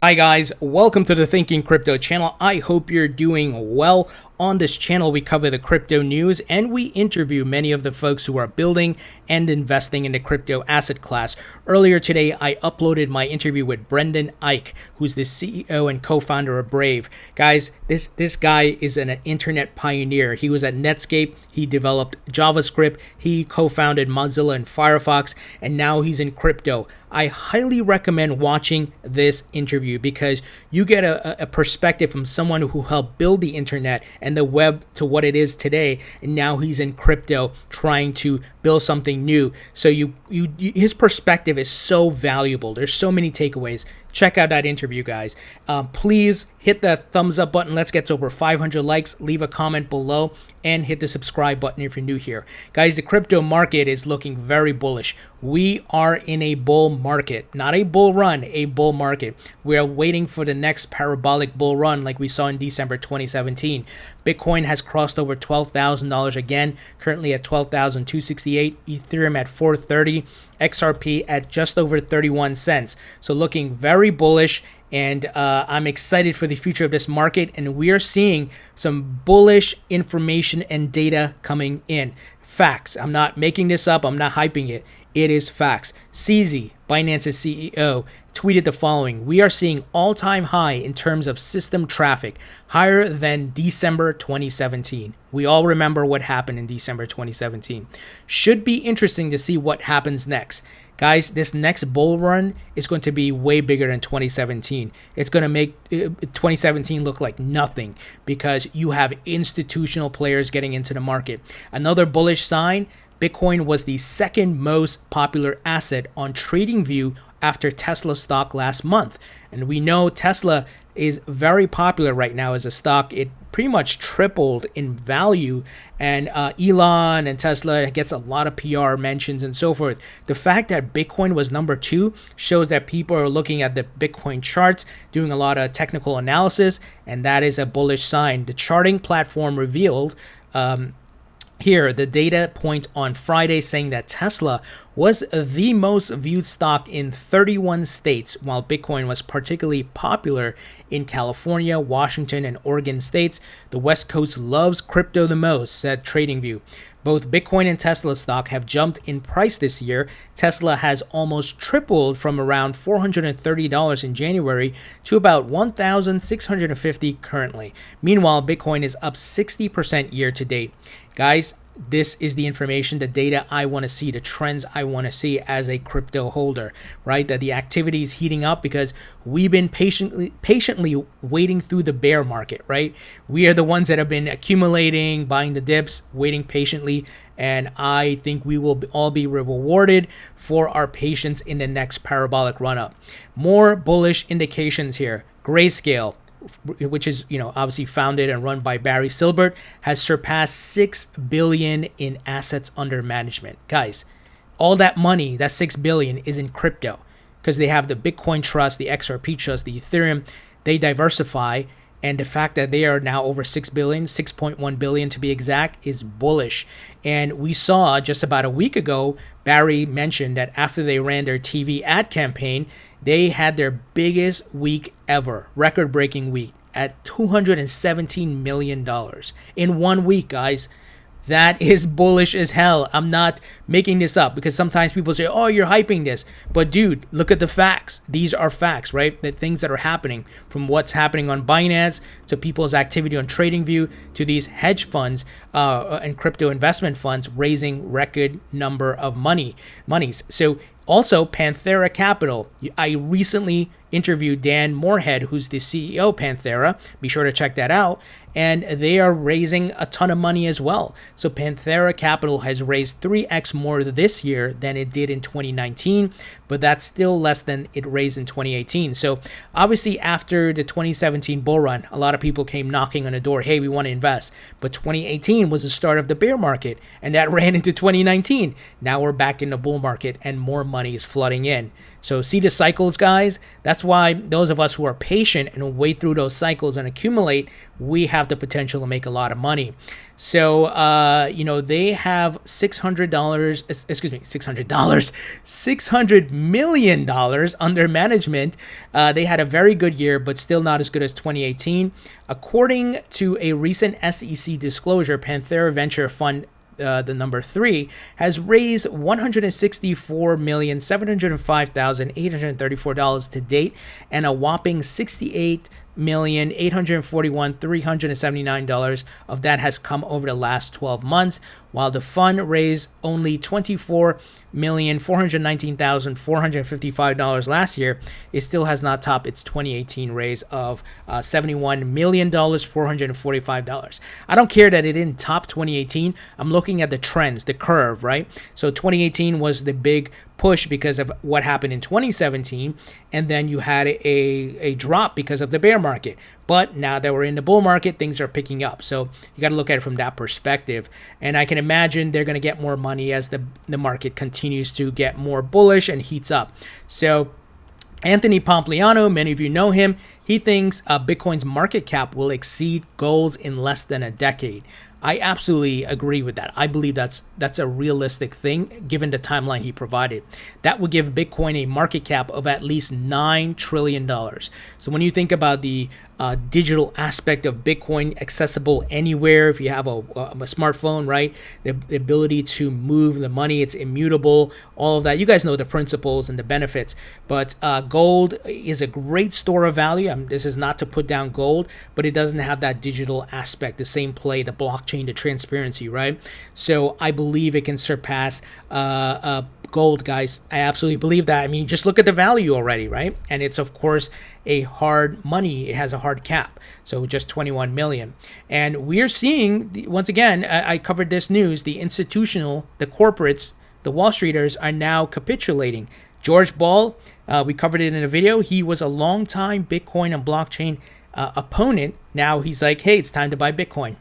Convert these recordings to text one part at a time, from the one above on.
Hi guys, welcome to the Thinking Crypto channel. I hope you're doing well. On this channel, we cover the crypto news and we interview many of the folks who are building and investing in the crypto asset class. Earlier today, I uploaded my interview with Brendan Eich, who's the CEO and co-founder of Brave. Guys, this guy is an internet pioneer. He was at Netscape, he developed JavaScript, he co-founded Mozilla and Firefox, and now he's in crypto. I highly recommend watching this interview because you get a perspective from someone who helped build the internet and the web to what it is today, and now he's in crypto trying to build something new. So his perspective is so valuable. There's so many takeaways. Check out that interview, guys. Please hit that thumbs up button. Let's get to over 500 likes. Leave a comment below and hit the subscribe button if you're new here. Guys, the crypto market is looking very bullish. We are in a bull market, not a bull run, a bull market. We are waiting for the next parabolic bull run like we saw in December 2017. Bitcoin has crossed over $12,000 again, currently at $12,268, Ethereum at $430, XRP at just over 31 cents. So looking very bullish, and I'm excited for the future of this market, and we are seeing some bullish information and data coming in. Facts. I'm not making this up. I'm not hyping it. It is facts. CZ, Binance's CEO, tweeted the following: "We are seeing all-time high in terms of system traffic, higher than December 2017. We all remember what happened in December 2017. Should be interesting to see what happens next. Guys, this next bull run is going to be way bigger than 2017. It's going to make 2017 look like nothing because you have institutional players getting into the market. Another bullish sign, Bitcoin was the second most popular asset on TradingView after Tesla stock last month. And we know Tesla is very popular right now as a stock. It pretty much tripled in value, and Elon and Tesla gets a lot of PR mentions and so forth. The fact that Bitcoin was number 2 shows that people are looking at the Bitcoin charts, doing a lot of technical analysis, and that is a bullish sign. The charting platform revealed here the data point on Friday saying that Tesla was the most viewed stock in 31 states, while Bitcoin was particularly popular in California, Washington, and Oregon states. The West Coast loves crypto the most, said TradingView. Both Bitcoin and Tesla stock have jumped in price this year. Tesla has almost tripled from around $430 in January to about $1,650 currently. Meanwhile, Bitcoin is up 60% year to date. Guys, this is the information, the data I want to see, the trends I want to see as a crypto holder, right? That the activity is heating up because we've been patiently waiting through the bear market, right? We are the ones that have been accumulating, buying the dips, waiting patiently, and I think we will all be rewarded for our patience in the next parabolic run-up. More bullish indications here. Grayscale, which is, obviously founded and run by Barry Silbert, has surpassed $6 billion in assets under management. Guys, all that money, that $6 billion, is in crypto because they have the Bitcoin Trust, the XRP Trust, the Ethereum. They diversify, and the fact that they are now over $6 billion, $6.1 billion to be exact, is bullish. And we saw just about a week ago, Barry mentioned that after they ran their TV ad campaign, they had their biggest week ever, record-breaking week, at $217 million in 1 week, guys. That is bullish as hell. I'm not making this up because sometimes people say, oh, you're hyping this. But dude, look at the facts. These are facts, right? The things that are happening, from what's happening on Binance to people's activity on TradingView to these hedge funds and crypto investment funds raising record number of monies. So also Pantera Capital. I recently interviewed Dan Moorhead, who's the CEO of Pantera. Be sure to check that out. And they are raising a ton of money as well. So Pantera Capital has raised 3x more this year than it did in 2019, but that's still less than it raised in 2018. So obviously after the 2017 bull run, a lot of people came knocking on the door, hey, we want to invest. But 2018 was the start of the bear market, and that ran into 2019. Now we're back in the bull market, and more money is flooding in. So see the cycles, guys. That's why those of us who are patient and wait through those cycles and accumulate, we have the potential to make a lot of money. So, they have $600 million under management. They had a very good year, but still not as good as 2018. According to a recent SEC disclosure, Pantera Venture Fund, the number 3, has raised $164,705,834 to date, and a whopping $68,841,379 of that has come over the last 12 months, while the fund raised only $24,419,455 last year. It still has not topped its 2018 raise of $71,445. I don't care that it didn't top 2018. I'm looking at the trends, the curve, right? So 2018 was the big push because of what happened in 2017, and then you had a drop because of the bear market. But now that we're in the bull market, things are picking up. So you got to look at it from that perspective. And I can imagine they're going to get more money as the market continues to get more bullish and heats up. So Anthony Pompliano, many of you know him, he thinks Bitcoin's market cap will exceed gold's in less than a decade. I absolutely agree with that. I believe that's a realistic thing given the timeline he provided. That would give Bitcoin a market cap of at least $9 trillion. So when you think about the digital aspect of Bitcoin, accessible anywhere, if you have a smartphone, right? The ability to move the money, it's immutable, all of that. You guys know the principles and the benefits. But gold is a great store of value. This is not to put down gold, but it doesn't have that digital aspect, the same play, the blockchain, the transparency, right? So I believe it can surpass gold, guys. I absolutely believe that. I mean, just look at the value already, right? And it's, of course, a hard money. It has a hard cap. So just 21 million. And we're seeing, once again, I covered this news, the institutional, the corporates, the Wall Streeters are now capitulating. George Ball, we covered it in a video. He was a long-time Bitcoin and blockchain opponent. Now he's like, hey, it's time to buy Bitcoin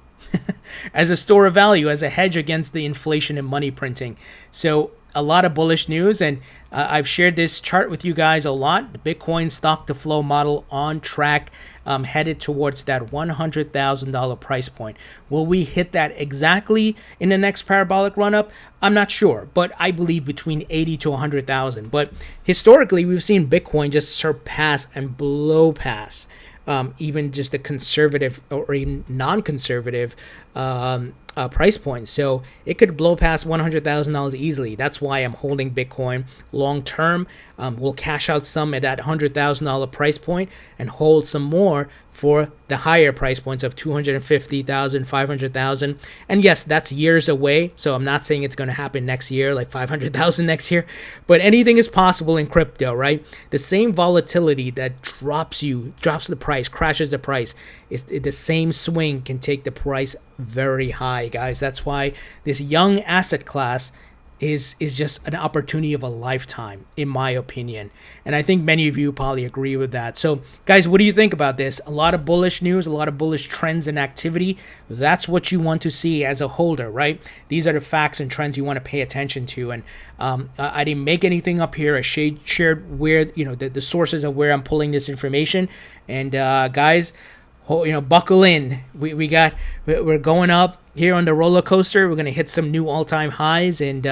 as a store of value, as a hedge against the inflation and money printing. So a lot of bullish news, and I've shared this chart with you guys a lot. The Bitcoin stock to flow model on track, headed towards that $100,000 price point. Will we hit that exactly in the next parabolic run up? I'm not sure, but I believe between 80 to 100,000. But historically, we've seen Bitcoin just surpass and blow past even just a conservative or even non-conservative price point. So it could blow past $100,000 easily. That's why I'm holding Bitcoin long term. We'll cash out some at that $100,000 price point and hold some more for the higher price points of $250,000, $500,000. And yes, that's years away. So I'm not saying it's going to happen next year, like $500,000 next year, but anything is possible in crypto, right? The same volatility that drops the price, crashes the price, is the same swing can take the price very high, guys. That's why this young asset class is just an opportunity of a lifetime, in my opinion. And I think many of you probably agree with that. So, guys, what do you think about this? A lot of bullish news, a lot of bullish trends and activity. That's what you want to see as a holder, right? These are the facts and trends you want to pay attention to. And I didn't make anything up here. I shared where, the sources of where I'm pulling this information. And guys, buckle in. We're going up here on the roller coaster. We're going to hit some new all-time highs, and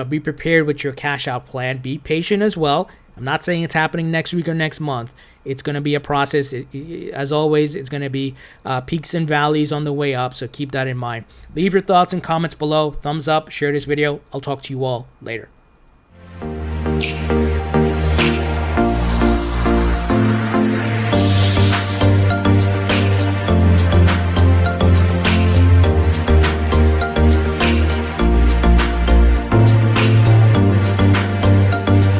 be prepared with your cash out plan. Be patient as well. I'm not saying it's happening next week or next month. It's going to be a process. As always, it's going to be peaks and valleys on the way up, so keep that in mind. Leave your thoughts and comments below. Thumbs up, share this video. I'll talk to you all later.